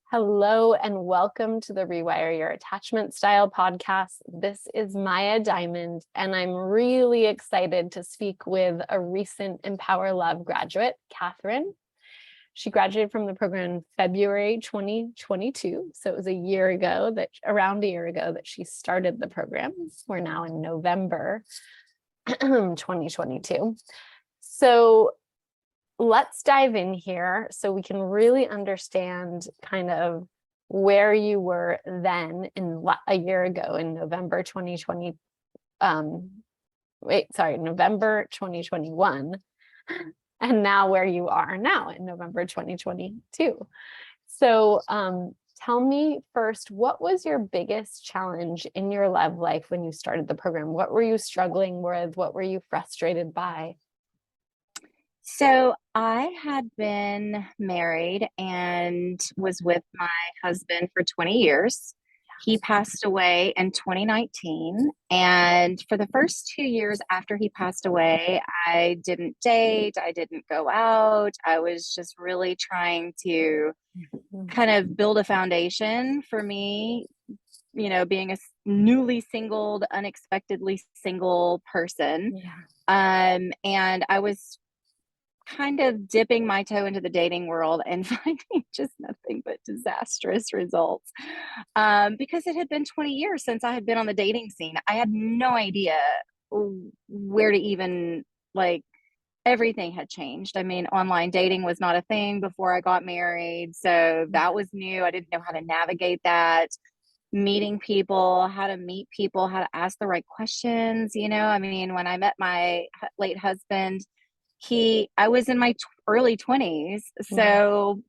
Hello and welcome to the Rewire Your Attachment Style podcast. This is Maya Diamond, and I'm really excited to speak with a recent Empower Love graduate, Catherine. She graduated from the program in February 2022. So it was around a year ago that she started the program. We're now in November 2022. So let's dive in here so we can really understand kind of where you were then a year ago in November 2020. November 2021, and now where you are now in November 2022. So tell me first, what was your biggest challenge in your love life when you started the program? What were you struggling with? What were you frustrated by? So I had been married and was with my husband for 20 years. He passed away in 2019. And for the first 2 years after he passed away, I didn't date, I didn't go out. I was just really trying to kind of build a foundation for me, being a newly singled, unexpectedly single person. And I was kind of dipping my toe into the dating world and finding just nothing but disastrous results. Because it had been 20 years since I had been on the dating scene. I had no idea where to even, like, everything had changed. I mean, online dating was not a thing before I got married. So that was new. I didn't know how to navigate that. Meeting people, how to meet people, how to ask the right questions. I mean, when I met my late husband, I was in my early 20s. So,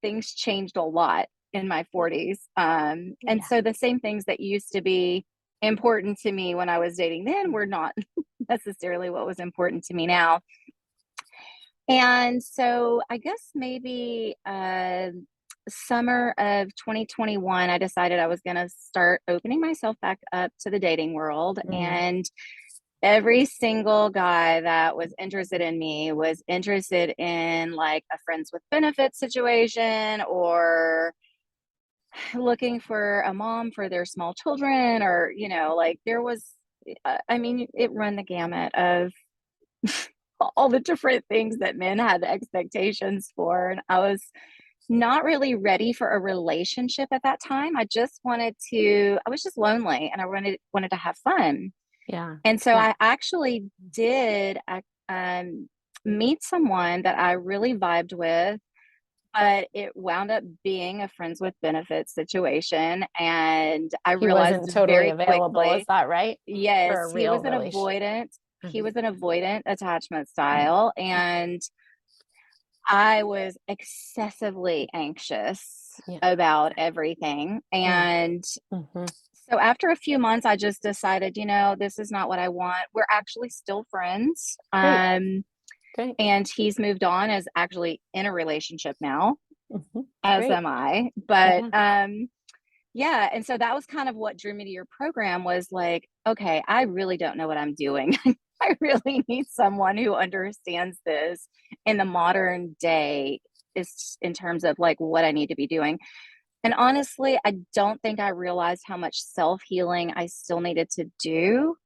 things changed a lot in my 40s. And so the same things that used to be important to me when I was dating then were not necessarily what was important to me now. And so I guess maybe summer of 2021, I decided I was going to start opening myself back up to the dating world. And every single guy that was interested in me was interested in, like, a friends with benefits situation, or looking for a mom for their small children, or, like, there was, I mean, it ran the gamut of all the different things that men had expectations for. And I was not really ready for a relationship at that time. I was just lonely, and I wanted to have fun. And so I actually did meet someone that I really vibed with, but it wound up being a friends with benefits situation. And I He realized wasn't totally very available, is quickly, that right? For yes, a real relationship. he was an avoidant attachment style. And I was excessively anxious about everything. And so after a few months, I just decided, this is not what I want. We're actually still friends. Great. And he's moved on, is actually in a relationship now, as Great. am I. But yeah. And so that was kind of what drew me to your program, was like, okay, I really don't know what I'm doing. I really need someone who understands this in the modern day, is in terms of, like, what I need to be doing. And honestly, I don't think I realized how much self-healing I still needed to do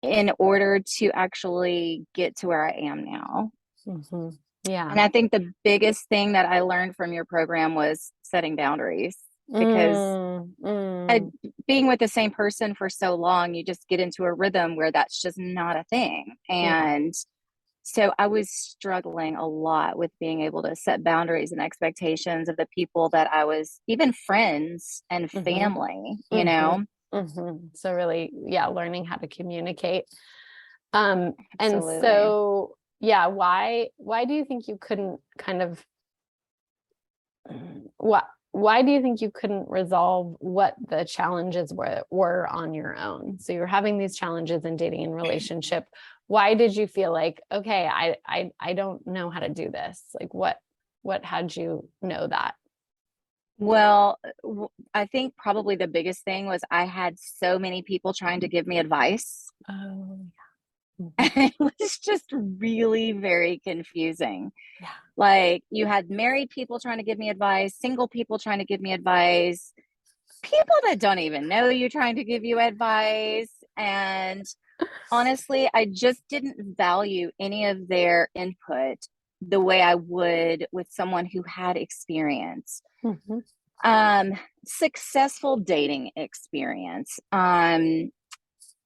in order to actually get to where I am now. And I think the biggest thing that I learned from your program was setting boundaries, because being with the same person for so long, you just get into a rhythm where that's just not a thing. And so I was struggling a lot with being able to set boundaries and expectations of the people that I was, even friends and family, So really, learning how to communicate. And Absolutely. so, why do you think you couldn't kind of, why do you think you couldn't resolve what the challenges were on your own? So you're having these challenges in dating and relationship. Why did you feel like, okay, I don't know how to do this? Like, what had you know that? Well, I think probably the biggest thing was I had so many people trying to give me advice. Oh, Mhm. And it was just really very confusing. Yeah. Like, you had married people trying to give me advice, single people trying to give me advice, people that don't even know you trying to give you advice. And honestly, I just didn't value any of their input the way I would with someone who had experience. Mhm. Um, Successful dating experience.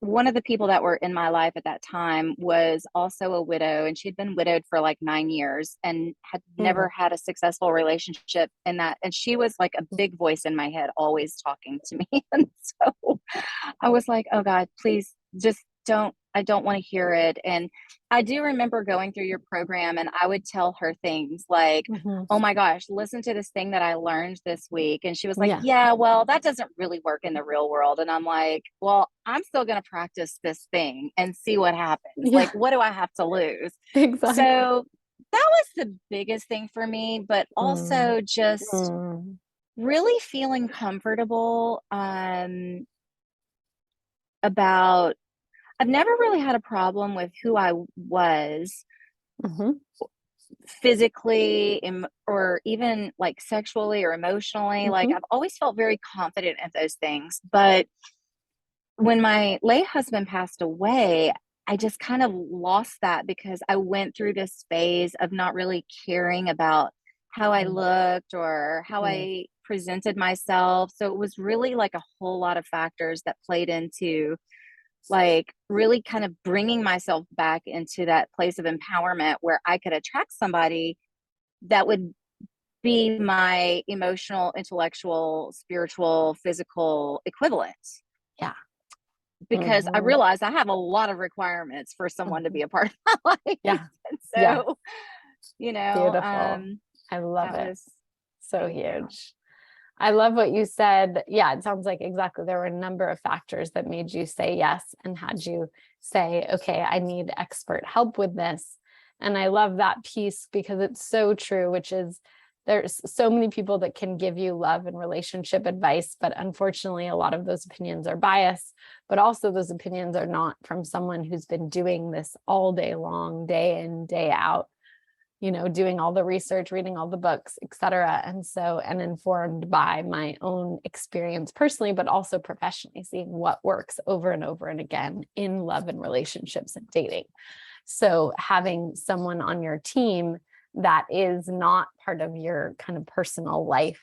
One of the people that were in my life at that time was also a widow, and she'd been widowed for like 9 years and had never Mhm. had a successful relationship in that. And she was like a big voice in my head, always talking to me. And so I was like, oh God, please just don't, I don't want to hear it. And I do remember going through your program, and I would tell her things like, Mhm. oh my gosh, listen to this thing that I learned this week. And she was like, Yeah. yeah, well, that doesn't really work in the real world. And I'm like, well, I'm still going to practice this thing and see what happens. Like, Yeah. what do I have to lose? Exactly. So that was the biggest thing for me, but Mm. also just Mm. really feeling comfortable about I've never really had a problem with who I was Mhm. physically or even like sexually or emotionally. Like, Mhm. I've always felt very confident in those things. But when my late husband passed away, I just kind of lost that because I went through this phase of not really caring about how I Mm. looked or how Mm. I presented myself. So it was really like a whole lot of factors that played into like really kind of bringing myself back into that place of empowerment where I could attract somebody that would be my emotional, intellectual, spiritual, physical equivalent. Yeah. Because I Mhm. realized I have a lot of requirements for someone to Mhm. be a part of my life. Yeah. And Yeah. so, you know, Beautiful. I love that it. was, So thank you. huge. I love what you said. Yeah, it sounds like exactly there were a number of factors that made you say yes and had you say, okay, I need expert help with this. And I love that piece because it's so true, which is there's so many people that can give you love and relationship advice, but unfortunately, a lot of those opinions are biased, but also those opinions are not from someone who's been doing this all day long, day in, day out, doing all the research, reading all the books, et cetera. And so, and informed by my own experience personally, but also professionally, seeing what works over and over and again in love and relationships and dating. So having someone on your team that is not part of your kind of personal life,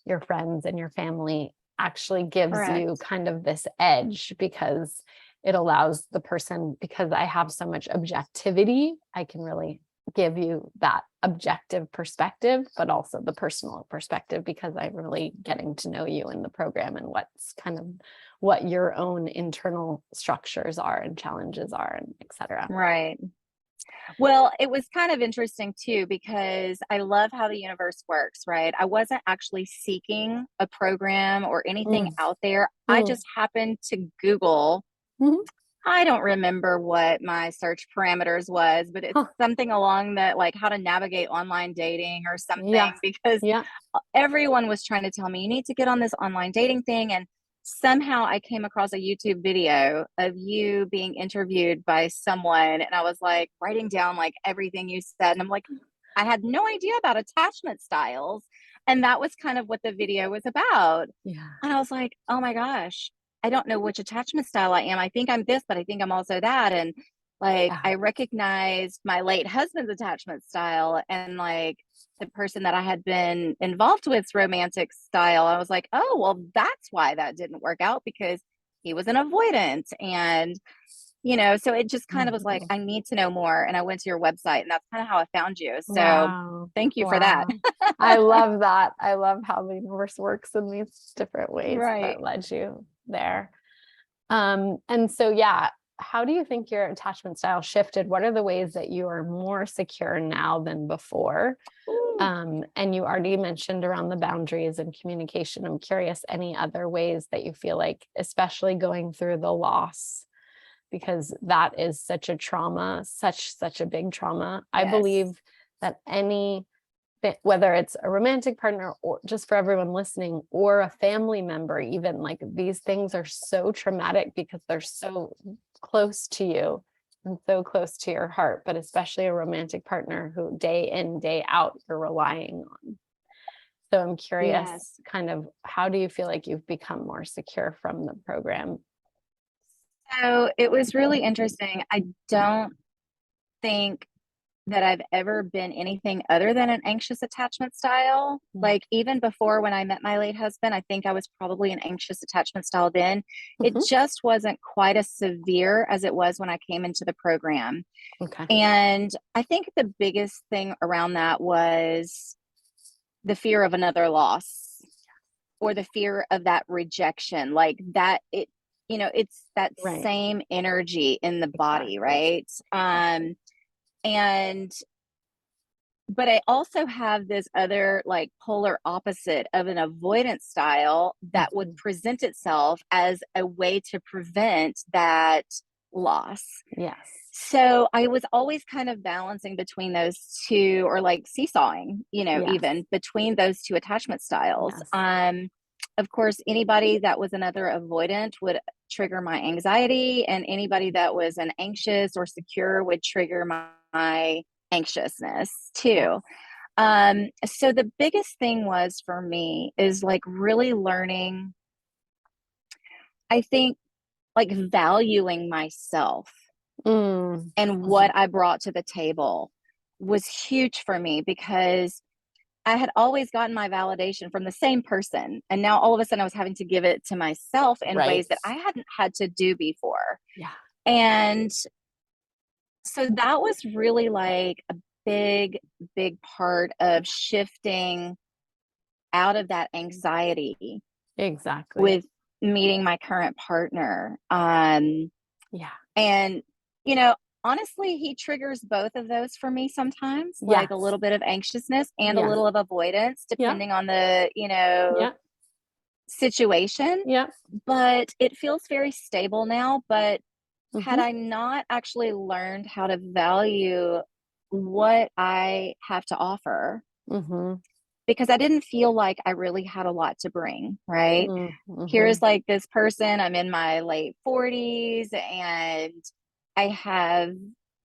your friends and your family, actually gives you Correct. kind of this edge because it allows the person, because I have so much objectivity, I can really give you that objective perspective, but also the personal perspective because I'm really getting to know you in the program and what's kind of what your own internal structures are and challenges are and et cetera. Right. Well, it was kind of interesting too because I love how the universe works, right? I wasn't actually seeking a program or anything Mm, out there. I mm, just happened to Google. mhm. I don't remember what my search parameters was, but it's Huh. something along that like how to navigate online dating or Yeah. something because Yeah. everyone was trying to tell me you need to get on this online dating thing. And somehow I came across a YouTube video of you being interviewed by someone, and I was like writing down like everything you said, and I'm like, I had no idea about attachment styles, and that was kind of what the video was about. Yeah. And I was like, oh my gosh, I don't know which attachment style I am. I think I'm this, but I think I'm also that. And like, Yeah. I recognized my late husband's attachment style and like the person that I had been involved with's romantic style. I was like, oh, well, that's why that didn't work out because he was an avoidant. And, so it just kind of was like, Mhm. I need to know more. And I went to your website, and that's kind of how I found you. So Wow. thank you for that. Wow. I love that. I love how the universe works in these different ways Right. that led you there. And so, yeah, how do you think your attachment style shifted? What are the ways that you are more secure now than before? Ooh. And you already mentioned around the boundaries and communication. I'm curious, any other ways that you feel like, especially going through the loss, because that is such a trauma, such a big trauma. I Yes. believe that whether it's a romantic partner or just for everyone listening or a family member, even like these things are so traumatic because they're so close to you and so close to your heart, but especially a romantic partner who day in, day out, you're relying on. So I'm curious, Yes. kind of, how do you feel like you've become more secure from the program? So it was really interesting. I don't think that I've ever been anything other than an anxious attachment style. Mm. Like even before when I met my late husband, I think I was probably an anxious attachment style then. It Mhm. just wasn't quite as severe as it was when I came into the program. Okay. And I think the biggest thing around that was the fear of another loss or the fear of that rejection, like that it's that Right. same energy in the body, Exactly. right? And but I also have this other like polar opposite of an avoidance style that would Mhm. present itself as a way to prevent that loss. Yes. So I was always kind of balancing between those two, or like seesawing, Yes. even between those two attachment styles. Yes. Of course, anybody that was another avoidant would trigger my anxiety, and anybody that was an anxious or secure would trigger my anxiousness Yeah. too. So the biggest thing was for me is like really learning, I think, like valuing myself Mm. and what I brought to the table was huge for me, because I had always gotten my validation from the same person. And now all of a sudden I was having to give it to myself in Right. ways that I hadn't had to do before. Yeah. And so that was really like a big, big part of shifting out of that anxiety Exactly. with meeting my current partner. Yeah. And, honestly, he triggers both of those for me sometimes, like a Yes. little bit of anxiousness and a Yes. little of avoidance, Yeah. depending on the, Yeah. situation. Yeah. But it feels very stable now. But had Mhm. I not actually learned how to value what I have to offer, Mhm. because I didn't feel like I really had a lot to bring, right? Mm. Here's Mhm. like this person, I'm in my late 40s, and I have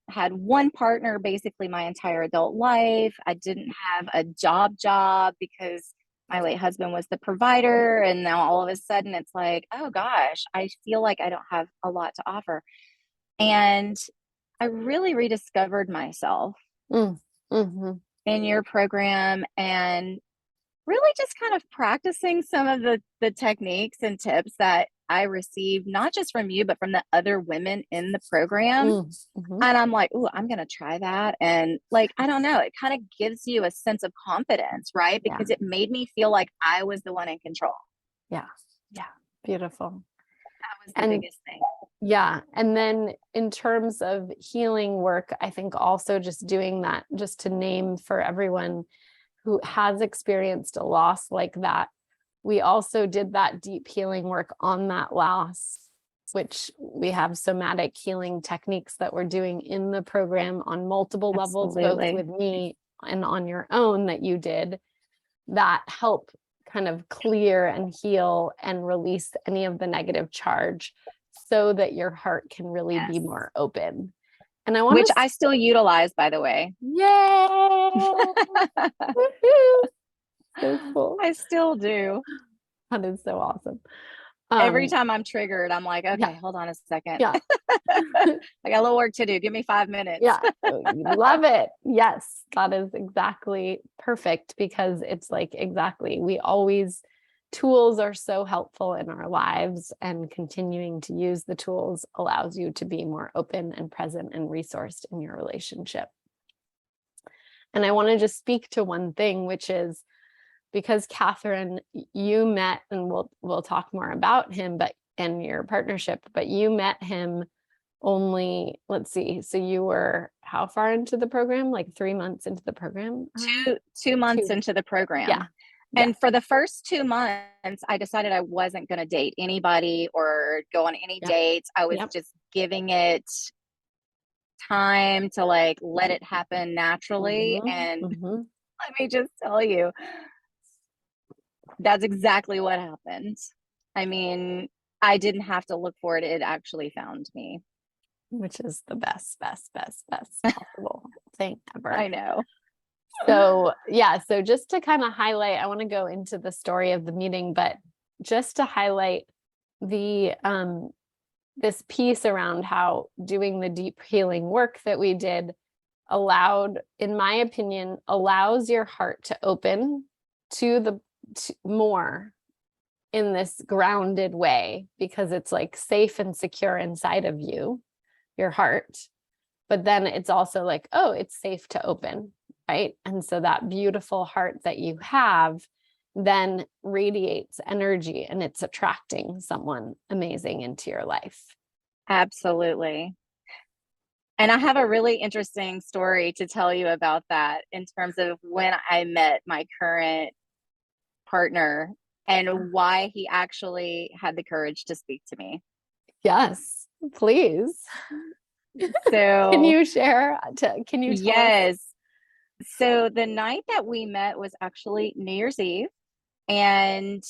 had one partner basically my entire adult life. I didn't have a job because my late husband was the provider. And now all of a sudden it's like, oh gosh, I feel like I don't have a lot to offer. And I really rediscovered myself Mm. Mhm. in your program, and really just kind of practicing some of the techniques and tips that I received, not just from you, but from the other women in the program. Mm. Mhm. And I'm like, "Ooh, I'm gonna try that." And like, I don't know, it kind of gives you a sense of confidence, right? Yeah. Because it made me feel like I was the one in control. Yeah. Yeah. Beautiful. That was the And biggest thing. yeah, and then in terms of healing work, I think also just doing that, just to name for everyone who has experienced a loss like that, we also did that deep healing work on that loss, which we have somatic healing techniques that we're doing in the program on multiple levels, both Absolutely. with me and on your own that you did, that help kind of clear and heal and release any of the negative charge so that your heart can really be Yes. more open. And I want Which to, I still utilize, by the way. yay! Woohoo! So cool. I still do. That is so awesome. Every Um, time I'm triggered, I'm like, yeah, okay, hold on a second. yeah, I got a little work to do. Give me 5 minutes. yeah. Love it. Yes, that is exactly perfect, because it's like, exactly, we always, tools are so helpful in our lives, and continuing to use the tools allows you to be more open and present and resourced in your relationship. And I want to just speak to one thing, which is, because Catherine, you met, and we'll talk more about him, but and your partnership, but you met him only, let's see, so you were how far into the program? Like 3 months into the program around? 2 months Two. into the Yeah. program. Yeah. And for the first 2 months, I decided I wasn't going to date anybody or go on any Yep. dates. I was Yep. just giving it time to like let it happen naturally. Mhm. And Mhm. let me just tell you, that's exactly what happened. I mean, I didn't have to look for it, it actually found me. which is the best possible thing ever. I know. So yeah, so just to kind of highlight, I want to go into the story of the meeting, but just to highlight the this piece around how doing the deep healing work that we did allowed, in my opinion, allows your heart to open to more in this grounded way, because it's like safe and secure inside of you, your heart. But then it's also like, oh, it's safe to open, right? And so that beautiful heart that you have then radiates energy, and it's attracting someone amazing into your life. Absolutely. And I have a really interesting story to tell you about that in terms of when I met my current partner and why he actually had the courage to speak to me. Yes, please. So Can you share? Can you tell us? yes. So the night that we met was actually New Year's Eve, and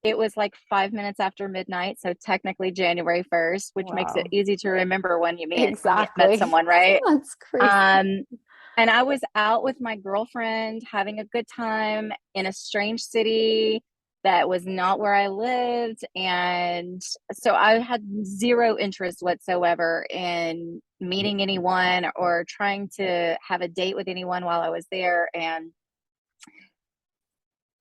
it was like 5 minutes after midnight. So technically January 1st, which makes it Wow. easy to remember when you met Exactly. someone, right? That's crazy. And I was out with my girlfriend having a good time in a strange city that was not where I lived. And so I had zero interest whatsoever in meeting anyone or trying to have a date with anyone while I was there. And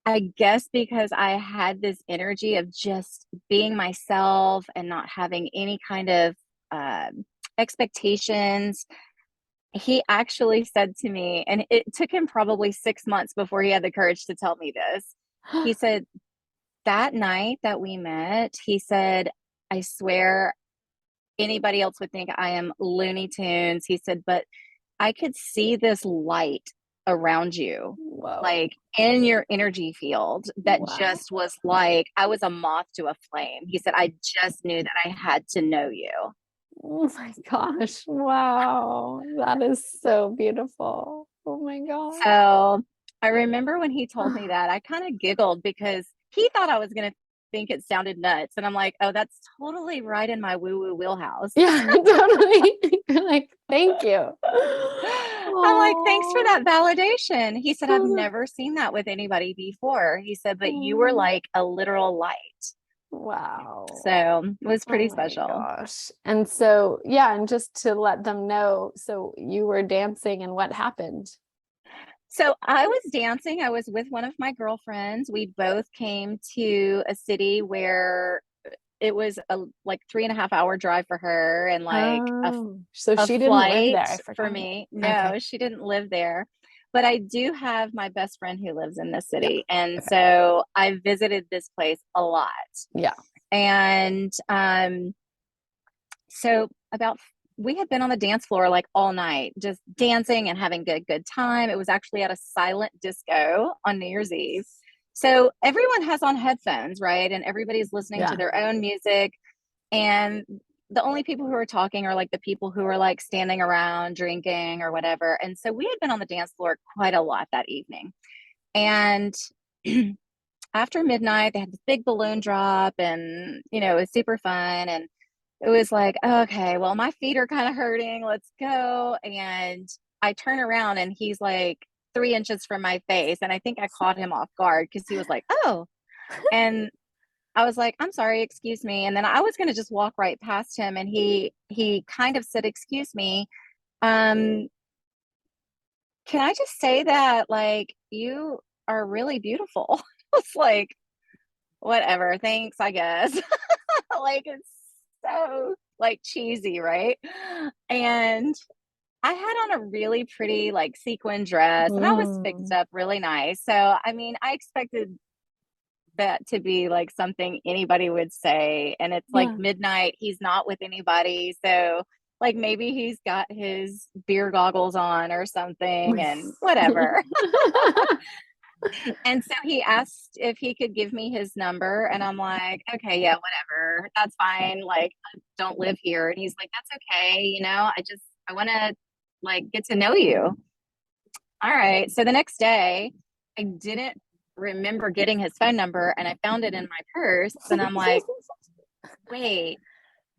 I guess because I had this energy of just being myself and not having any kind of expectations, he actually said to me, and it took him probably 6 months before he had the courage to tell me this. He said, that night that we met, he said, I swear anybody else would think I am Looney Tunes. He said, but I could see this light around you, Whoa. like in your energy field, that Wow. just was like, I was a moth to a flame. He said, I just knew that I had to know you. Oh my gosh. Wow. That is so beautiful. Oh my gosh. So I remember when he told me that, I kind of giggled because he thought I was going to think it sounded nuts. And I'm like, oh, that's totally right in my woo woo wheelhouse. Yeah, totally. Like, thank you. I'm like, thanks for that validation. He said, I've Totally. never seen that with anybody before. He said, but you were Oh, like a literal light. wow. So it was Oh pretty my special. gosh. And so, yeah, and just to let them know, so you were dancing and what happened? So I was dancing. I was with one of my girlfriends. We both came to a city where it was a like 3.5 hour drive for her and like Oh, so a she didn't live flight there. I for forgot about me. that. Okay. No, she didn't live there. But I do have my best friend who lives in this Yeah. city. And Okay. so I visited this place a lot. Yeah. And so about we had been on the dance floor like all night, just dancing and having good time. It was actually at a silent disco on New Year's Eve. So everyone has on headphones, right? And everybody's listening to Yeah. their own music. And the only people who are talking are like the people who are like standing around drinking or whatever. And so we had been on the dance floor quite a lot that evening. And after midnight, they had this big balloon drop and, it was super fun. And it was like, okay, well, my feet are kind of hurting. Let's go. And I turn around and he's like 3 inches from my face. And I think I caught him off guard because he was like, oh. And I was like, I'm sorry, excuse me. And then I was going to just walk right past him. And he kind of said, excuse me. Um, can I just say that like you are really beautiful? I was like, whatever, thanks, I guess. Like it's so like cheesy, right? And I had on a really pretty like sequin dress and I was fixed Mm. up really nice. So I mean, I expected that to be like something anybody would say. And it's like Yeah. midnight, he's not with anybody. So like maybe he's got his beer goggles on or something and whatever. And so he asked if he could give me his number. And I'm like, okay, yeah, whatever. That's fine. Like, I don't live here. And he's like, that's okay. I want to like get to know you. All right. So the next day, I didn't remember getting his phone number and I found it in my purse. And I'm like, wait,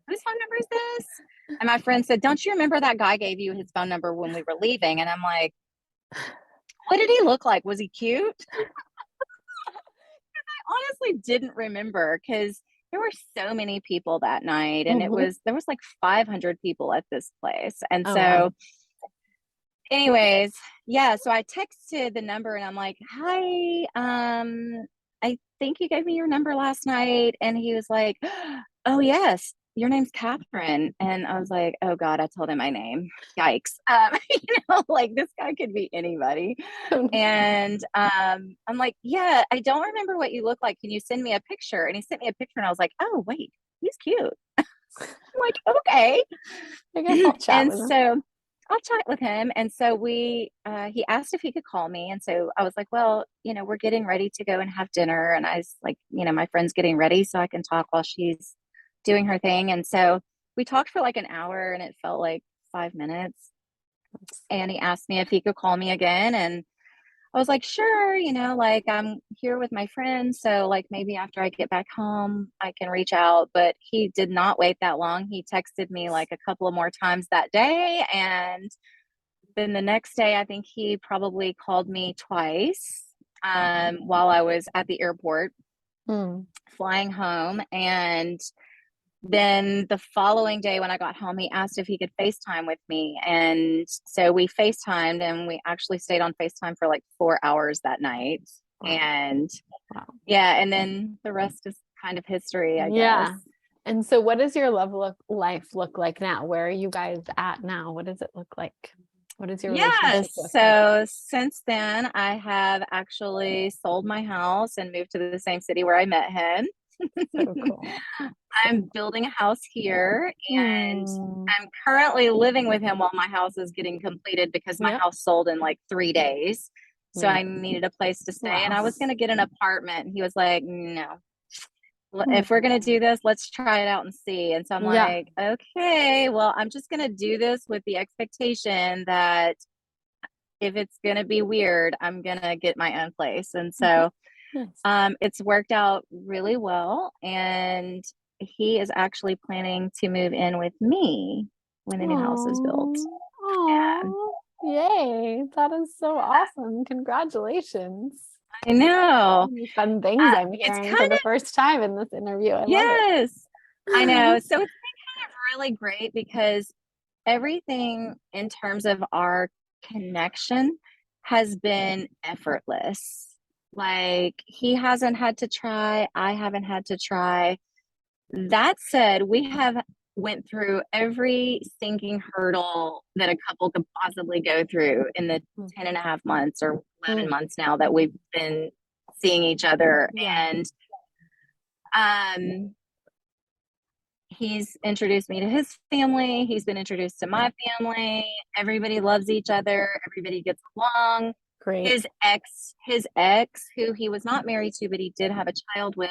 whose phone number is this? And my friend said, "Don't you remember that guy gave you his phone number when we were leaving?" And I'm like, "What did he look like? Was he cute?" Honestly didn't remember because there were so many people that night, and Mhm. there was like 500 people at this place. And Oh, wow. so anyways, yeah, so I texted the number and I'm like, "Hi, I think you gave me your number last night." And he was like, "Oh yes, your name's Catherine." And I was like, "Oh God, I told him my name. Yikes." Like this guy could be anybody. And I'm like, "Yeah, I don't remember what you look like. Can you send me a picture?" And he sent me a picture and I was like, "Oh wait, he's cute." I'm like, "Okay." I guess I'll chat And with him. so I'll chat with him. And so he asked if he could call me. And so I was like, "Well, we're getting ready to go and have dinner." And I was like, my friend's getting ready so I can talk while she's doing her thing. And so we talked for like an hour and it felt like 5 minutes. And he asked me if he could call me again. And I was like, "Sure, like I'm here with my friends. So, like, maybe after I get back home, I can reach out." But he did not wait that long. He texted me like a couple of more times that day. And then the next day, I think he probably called me twice while I was at the airport Mm. flying home. And then the following day when I got home, he asked if he could FaceTime with me. And so we FaceTimed and we actually stayed on FaceTime for like 4 hours that night. Wow. And Wow. yeah, and then the rest is kind of history, I guess. Yeah. And so what does your life look like now? Where are you guys at now? What does it look like? What is your Yeah, relationship look like? so since then, I have actually sold my house and moved to the same city where I met him. So cool. So I'm building a house here and mm, I'm currently living with him while my house is getting completed because my yep. house sold in like 3 days. So I Amazing. needed a place to stay and Wow. I was going to get an apartment. He was like, "No, Hmm. if we're going to do this, let's try it out and see." And so I'm Yeah. like, "Okay, well, I'm just going to do this with the expectation that if it's going to be weird, I'm going to get my own place." And Mhm. so Nice. it's worked out really well. And he is actually planning to move in with me when the new house is built. Oh, And oh, yay. That is so awesome. Congratulations. I know. Many fun things I'm It's hearing for kind the of, first time in this interview. I love it. yes, I know. So it's been kind of really great because everything in terms of our connection has been effortless. Like he hasn't had to try, I haven't had to try. That said, we have went through every sinking hurdle that a couple could possibly go through in the Mm, 10 and a half months or 11 mm, months now that we've been seeing each other. yeah. And um, he's introduced me to his family. He's been introduced to my family. Everybody loves each other. Everybody gets along. Great. His ex, who he was not married to, but he did have a child with,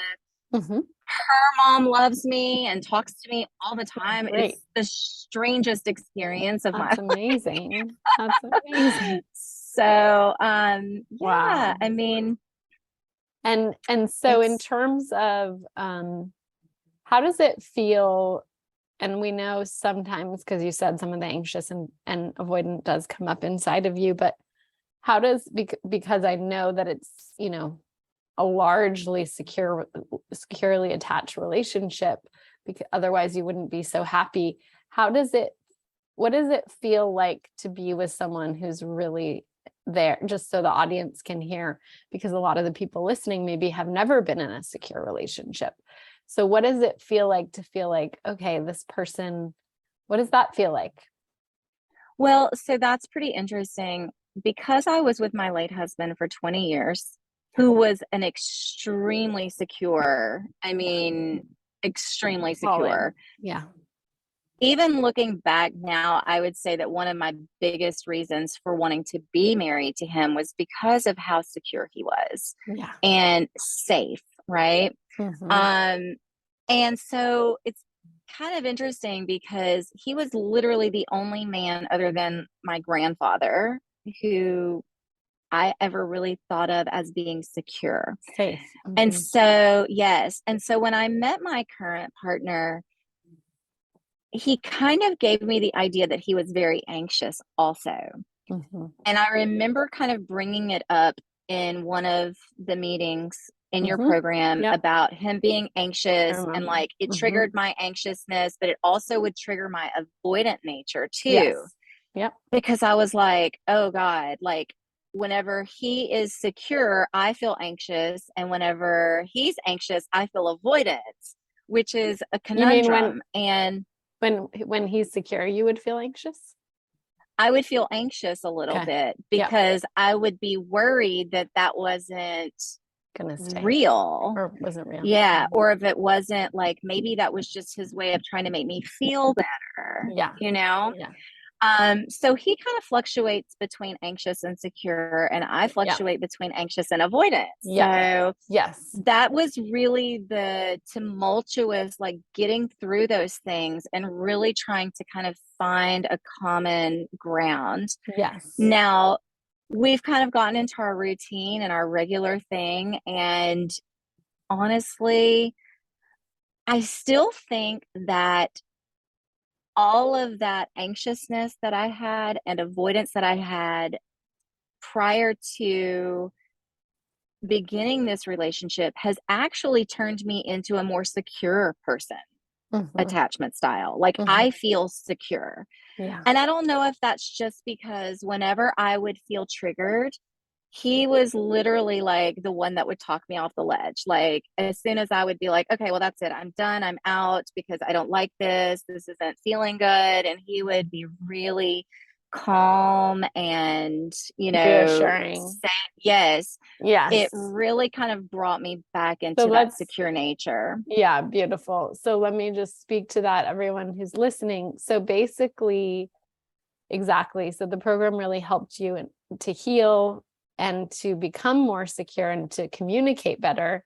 Hmm. her mom loves me and talks to me all the time. Great. It's the strangest experience of my That's amazing. That's amazing. life. So, yeah, Wow. I mean, And so in it's terms of how does it feel? And we know sometimes, because you said some of the anxious and avoidant does come up inside of you, but how does because I know that it's, a largely securely attached relationship, because otherwise you wouldn't be so happy. What does it feel like to be with someone who's really there, just so the audience can hear, because a lot of the people listening maybe have never been in a secure relationship. So what does it feel like to feel like, okay, this person, what does that feel like? well, so that's pretty interesting because I was with my late husband for 20 years, who was an extremely secure, I mean, extremely All in. secure. Yeah. Even looking back now, I would say that one of my biggest reasons for wanting to be married to him was because of how secure he was Yeah. and safe, right? Hmm. Um, and so it's kind of interesting because he was literally the only man other than my grandfather who I ever really thought of as being secure. Safe. And Hmm. so, yes. And so when I met my current partner, he kind of gave me the idea that he was very anxious also. Mhm. And I remember kind of bringing it up in one of the meetings in your Mhm. program Yep. about him being I anxious, and remember. like it Mhm. triggered my anxiousness, but it also would trigger my avoidant nature too. Yes. Yep. Because I was like, oh God, like whenever he is secure, I feel anxious. And whenever he's anxious, I feel avoidance, which is a You mean when conundrum. And when he's secure, you would feel anxious? I would feel anxious a little Okay. bit Yep. because I would be worried that that wasn't Gonna stay real. or wasn't real. Yeah. Mhm. Or if it wasn't, like maybe that was just his way of trying to make me feel better, Yeah. you know? Yeah. So he kind of fluctuates between anxious and secure, and I Yeah. fluctuate between anxious and avoidance. Yep. So Yes. that was really the tumultuous, like getting through those things and really trying to kind of find a common ground. Yes. Now, we've kind of gotten into our routine and our regular thing. And honestly, I still think that all of that anxiousness that I had and avoidance that I had prior to beginning this relationship has actually turned me into a more secure person, Mhm. attachment style. Like Mhm. I feel secure. Yeah. And I don't know if that's just because whenever I would feel triggered, he was literally like the one that would talk me off the ledge. Like as soon as I would be like, okay, well, that's it. I'm done. I'm out because I don't like this. This isn't feeling good. And he would be really calm and, Reassuring. say, yes, it Yes. really kind of brought me back So into that let's secure nature. Yeah, beautiful. So let me just speak to that, everyone who's listening. So basically, exactly. So the program really helped you to heal and to become more secure and to communicate better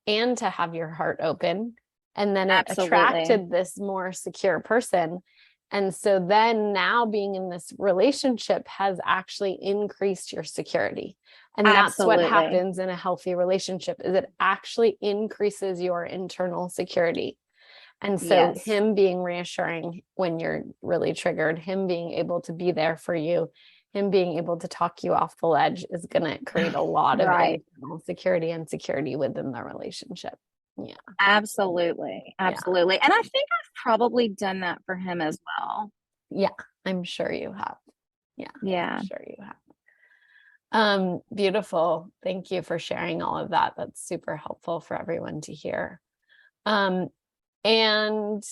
and to have your heart open. And then it Absolutely. attracted this more secure person. And so then now being in this relationship has actually increased your security. And that's what Absolutely. happens in a healthy relationship is it actually increases your internal security. And so Yes. him being reassuring when you're really triggered, him being able to be there for you, him being able to talk you off the ledge is going to create a lot of Right. internal security and security within the relationship. Yeah. Absolutely. Yeah. Absolutely. And I think I've probably done that for him as well. Yeah. I'm sure you have. Yeah. I'm Yeah. sure you have. Beautiful. Thank you for sharing all of that. That's super helpful for everyone to hear. And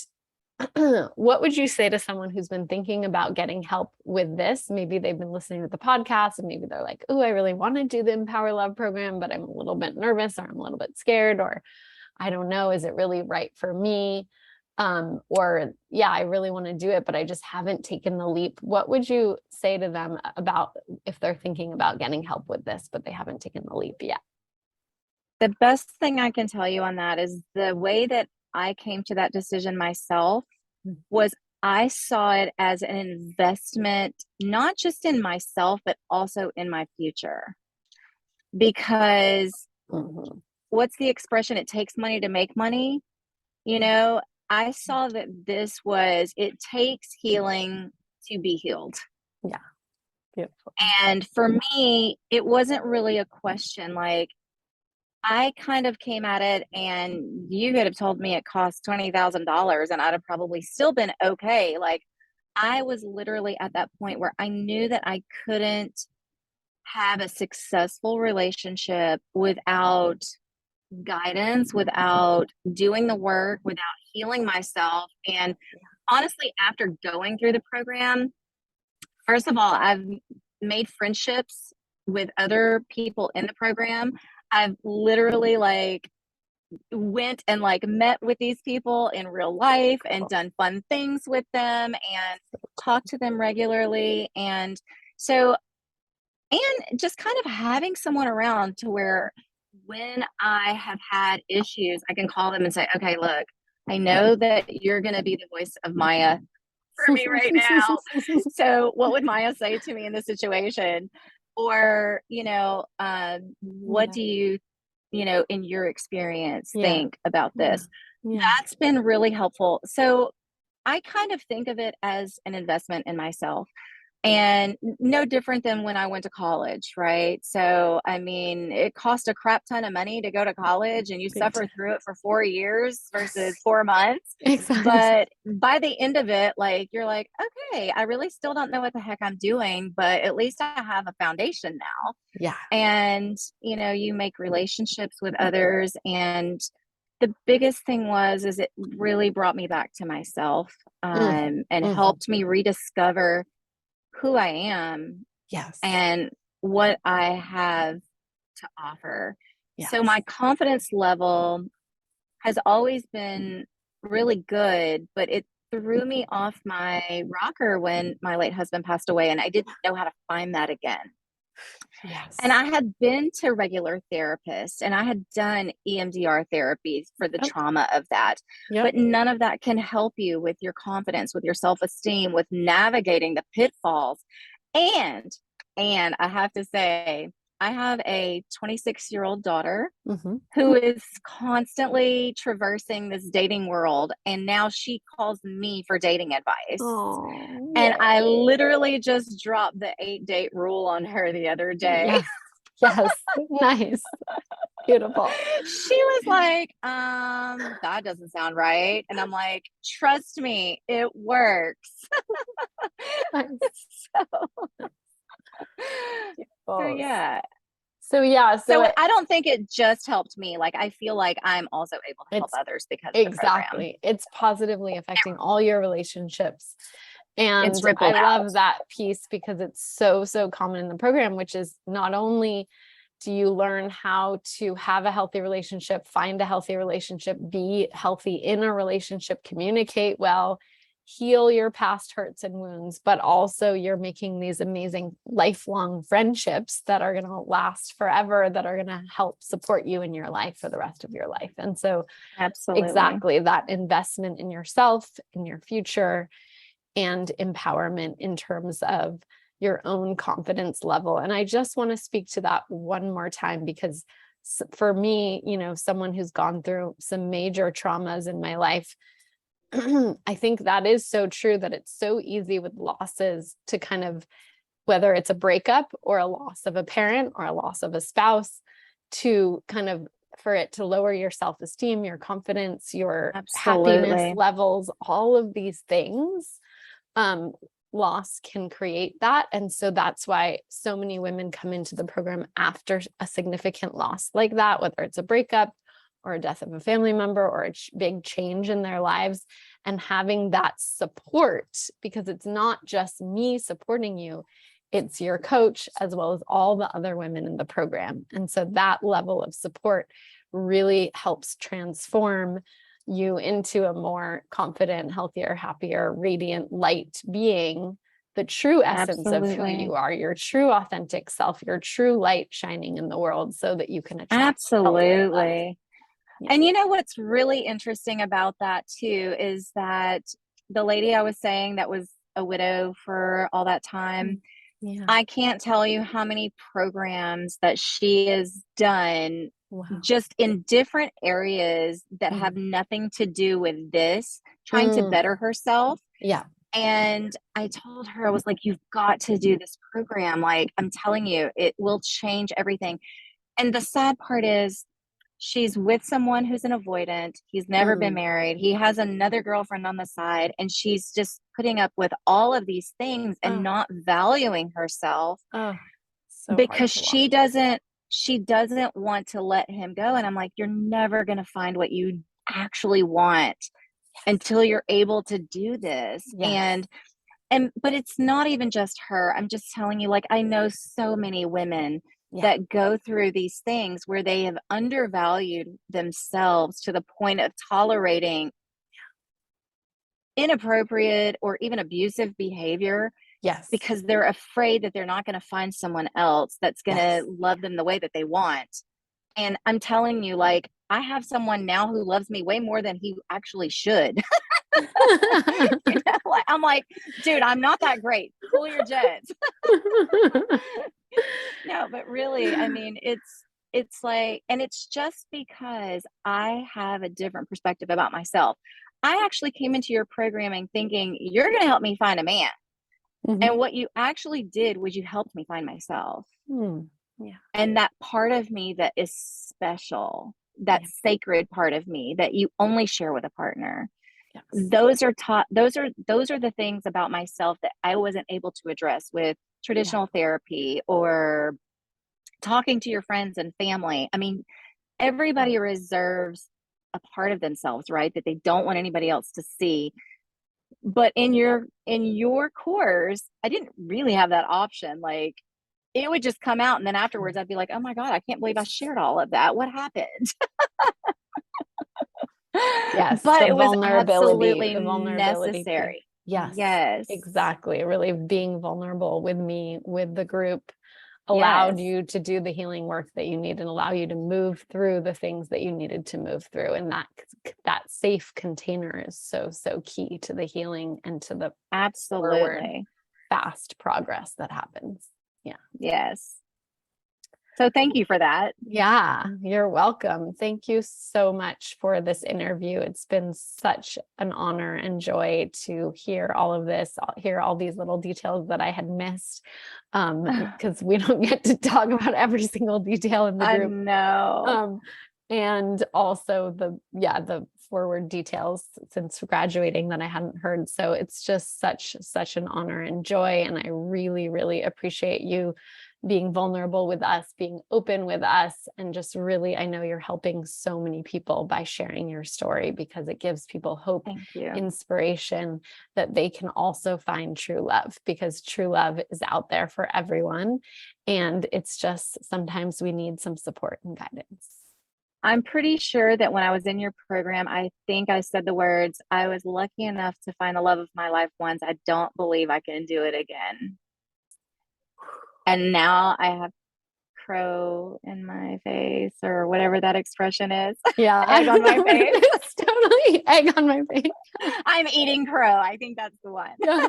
what would you say to someone who's been thinking about getting help with this? Maybe they've been listening to the podcast and maybe they're like, oh, I really want to do the Empower Love program, but I'm a little bit nervous or I'm a little bit scared, or I don't know, is it really right for me? Or yeah, I really want to do it, but I just haven't taken the leap. What would you say to them about if they're thinking about getting help with this, but they haven't taken the leap yet? The best thing I can tell you on that is the way that I came to that decision myself was I saw it as an investment, not just in myself, but also in my future. Because Mm-hmm. what's the expression? It takes money to make money. You know, I saw that it takes healing to be healed. Yeah, beautiful. And for me, it wasn't really a question. Like, I kind of came at it, and you could have told me it cost $20,000 and I'd have probably still been okay. Like, I was literally at that point where I knew that I couldn't have a successful relationship without guidance, without doing the work, without healing myself. And honestly, after going through the program, first of all, I've made friendships with other people in the program. I've literally like went and like met with these people in real life and done fun things with them and talked to them regularly. And so, and just kind of having someone around to where when I have had issues, I can call them and say, okay, look, I know that you're going to be the voice of Maya for me right now. So, what would Maya say to me in this situation? Or, what Yeah. do in your experience, Yeah. think about Yeah. this? Yeah. That's been really helpful. So, I kind of think of it as an investment in myself. And no different than when I went to college, right? So, I mean, it cost a crap ton of money to go to college and you Big suffer time. through it for 4 years versus 4 months. Exactly. But by the end of it, like, you're like, okay, I really still don't know what the heck I'm doing, but at least I have a foundation now. Yeah. And, you make relationships with others. And the biggest thing is it really brought me back to myself, Mm, and mhm. helped me rediscover who I am Yes. and what I have to offer. So Yes. my confidence level has always been really good, but it threw me off my rocker when my late husband passed away, and I didn't know how to find that again. And Yes. I had been to regular therapists and I had done EMDR therapy for the Yep. trauma of that. Yep. But none of that can help you with your confidence, with your self-esteem, with navigating the pitfalls. And and I have to say, I have a 26-year-old daughter Hmm. who is constantly traversing this dating world, and now she calls me for dating advice. Oh, And I yay. literally just dropped the 8-date rule on her the other day. Yes. Yes. Nice. Beautiful. She was like, that doesn't sound right. And I'm like, trust me, it works. Nice. so, so Beautiful. yeah. So yeah, So I don't think it just helped me. Like I feel like I'm also able to help it's others because of the program. exactly. It's positively affecting all your relationships. It's And I rippled out. love that piece because it's so, so common in the program, which is not only do you learn how to have a healthy relationship, find a healthy relationship, be healthy in a relationship, communicate well, heal your past hurts and wounds, but also you're making these amazing lifelong friendships that are going to last forever, that are going to help support you in your life for the rest of your life. And so Absolutely. exactly that investment in yourself, in your future, and empowerment in terms of your own confidence level. And I just want to speak to that one more time because for me, someone who's gone through some major traumas in my life, I think that is so true that it's so easy with losses to kind of, whether it's a breakup or a loss of a parent or a loss of a spouse, to kind of for it to lower your self-esteem, your confidence, your happiness Absolutely. levels, all of these things. um, Loss can create that. And so that's why so many women come into the program after a significant loss like that, whether it's a breakup or a death of a family member or a big change in their lives, and having that support, because it's not just me supporting you, it's your coach as well as all the other women in the program. And so that level of support really helps transform you into a more confident, healthier, happier, radiant light being, the true essence of who Absolutely. you are, your true authentic self, your true light shining in the world so that you can attract healthier love. Absolutely. Yeah. And you know what's really interesting about that too is that the lady I was saying that was a widow for all that time, Mm. Yeah. I can't tell you how many programs that she has done Wow. just in different areas that have Mhm. nothing to do with this, trying to Mm. better herself. Yeah. And I told her, I was like, you've got to do this program. Like, I'm telling you, it will change everything. And the sad part is, she's with someone who's an avoidant. He's never been Mm. married. He has another girlfriend on the side, and she's just putting up with all of these things and Oh, not valuing herself oh, so hard because to watch. she doesn't want to let him go. And I'm like, you're never going to find what you actually want until you're able to do this. Yes. And but it's not even just her. I'm just telling you, like, I know so many women Yeah. that go through these things where they have undervalued themselves to the point of tolerating inappropriate or even abusive behavior Yes. because they're afraid that they're not going to find someone else that's going to Yes. love them the way that they want. And I'm telling you, like, I have someone now who loves me way more than he actually should. Like, I'm like, dude, I'm not that great. Cool your jets. No, but really, I mean, it's like, and it's just because I have a different perspective about myself. I actually came into your programming thinking you're going to help me find a man. Mhm. And what you actually did was you helped me find myself. Mm. Yeah. And that part of me that is special, that Yeah. sacred part of me that you only share with a partner. Yes. Those are the things about myself that I wasn't able to address with Yeah. traditional therapy or talking to your friends and family. I mean, everybody reserves a part of themselves, right? That they don't want anybody else to see. But in your course, I didn't really have that option. Like it would just come out and then afterwards I'd be like, "Oh my God, I can't believe I shared all of that. What happened?" Yes, But the it was vulnerability, absolutely the vulnerability piece. necessary. Yes, Yes. exactly. Really being vulnerable with me, with the group, allowed Yes. you to do the healing work that you need and allow you to move through the things that you needed to move through. And that safe container is so, so key to the healing and to the forward Absolutely. fast progress that happens. Yeah. Yes. So thank you for that. Yeah, you're welcome. Thank you so much for this interview. It's been such an honor and joy to hear all of this, hear all these little details that I had missed, because we don't get to talk about every single detail in the I group. know. Um, and also the forward details since graduating that I hadn't heard. So it's just such an honor and joy. And I really, really appreciate you being vulnerable with us, being open with us, and just really, I know you're helping so many people by sharing your story because it gives people hope, Thank you. inspiration that they can also find true love because true love is out there for everyone. And it's just sometimes we need some support and guidance. I'm pretty sure that when I was in your program, I think I said the words, I was lucky enough to find the love of my life once. I don't believe I can do it again. And now I have crow in my face or whatever that expression is. Yeah, I Egg on don't my know what face. it is. Totally egg on my face. I'm eating crow. I think that's the one. Yeah.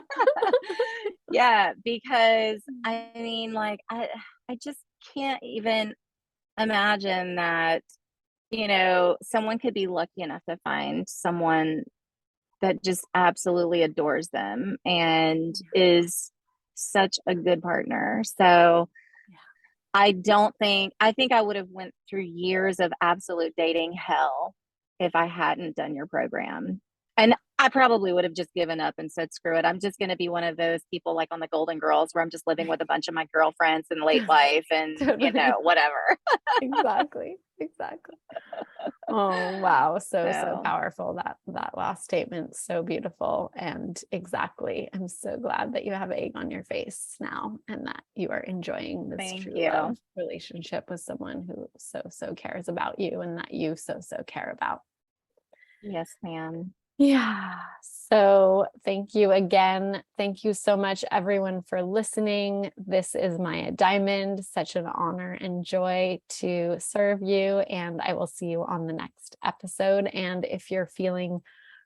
Yeah, because I mean, like, I just can't even imagine that, someone could be lucky enough to find someone that just absolutely adores them and is such a good partner. So Yeah. I think I would have went through years of absolute dating hell if I hadn't done your program. And I probably would have just given up and said, screw it. I'm just going to be one of those people like on the Golden Girls where I'm just living with a bunch of my girlfriends in late life and, Totally. whatever. Exactly. Exactly. Oh, wow. So So powerful. That last statement, so beautiful. And exactly. I'm so glad that you have egg on your face now and that you are enjoying this thank true love you. relationship with someone who so cares about you and that you so care about. Yes, ma'am. Yeah. So thank you again. Thank you so much, everyone, for listening. This is Maya Diamond. Such an honor and joy to serve you. And I will see you on the next episode. And if you're feeling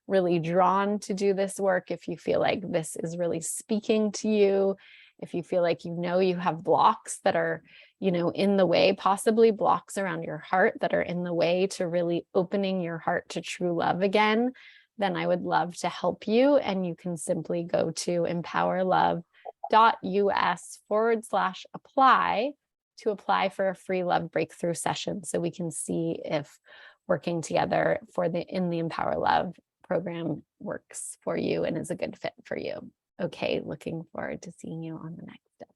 really drawn to do this work, if you feel like this is really speaking to you, if you feel like you have blocks that are in the way, possibly blocks around your heart that are in the way to really opening your heart to true love again, then I would love to help you. And you can simply go to empowerlove.us/apply to apply for a free love breakthrough session so we can see if working together in the Empower Love program works for you and is a good fit for you. Okay, looking forward to seeing you on the next step.